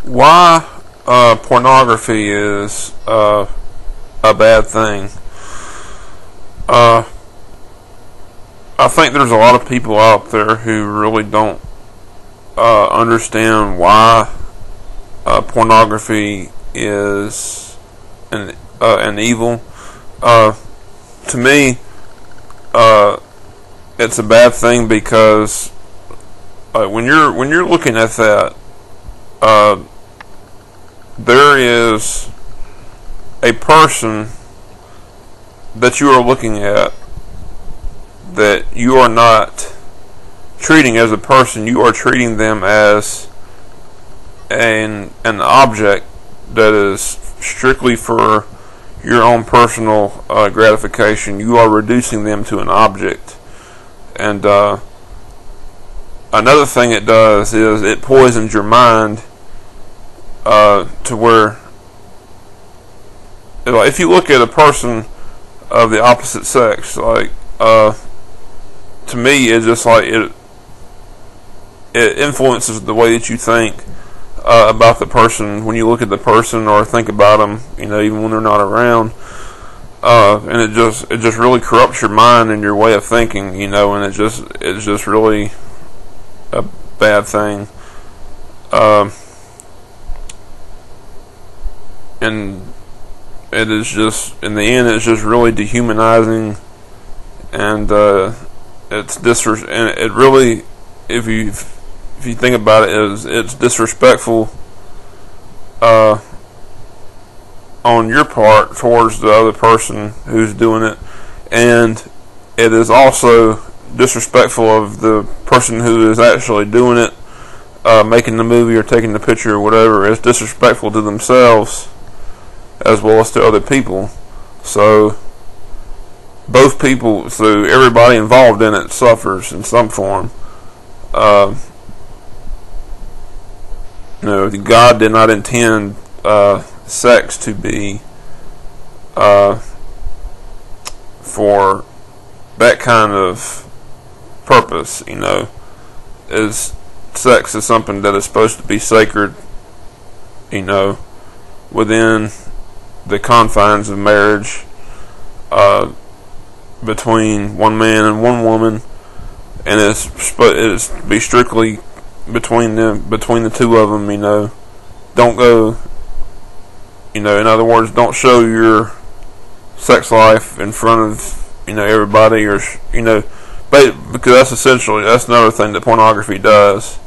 Why pornography is a bad thing. Uh, I think there's a lot of people out there who really don't understand why pornography is an evil. To me, it's a bad thing because when you're looking at that, there is a person that you are looking at that you are not treating as a person. You are treating them as an object that is strictly for your own personal gratification. You are reducing them to an object. And another thing it does is it poisons your mind to where, if you look at a person of the opposite sex, to me, it's just like it influences the way that you think about the person when you look at the person or think about them, even when they're not around. And it just really corrupts your mind and your way of thinking, and it's just really a bad thing. And it is just, in the end, it's just really dehumanizing, and and it really, if you think about it, it's disrespectful on your part towards the other person who's doing it, and it is also disrespectful of the person who is actually doing it, making the movie or taking the picture or whatever. It's disrespectful to themselves as well as to other people. So everybody involved in it suffers in some form. God did not intend sex to be for that kind of purpose. Sex is something that is supposed to be sacred, within the confines of marriage, between one man and one woman, and it's to be strictly between the two of them. Don't go. In other words, don't show your sex life in front of everybody, or because that's another thing that pornography does.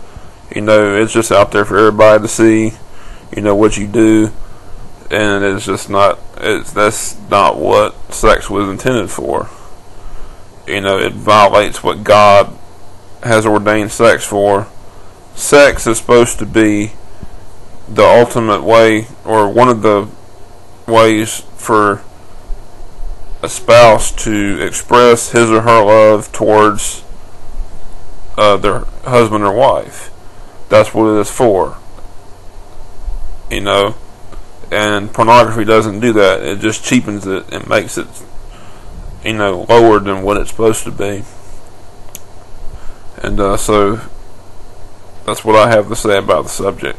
It's just out there for everybody to see. What you do. And it's just that's not what sex was intended for. It violates what God has ordained sex for. Sex is supposed to be the ultimate way, or one of the ways for a spouse to express his or her love towards their husband or wife. That's what it is for. And pornography doesn't do that. It just cheapens it and makes it, lower than what it's supposed to be. And so that's what I have to say about the subject.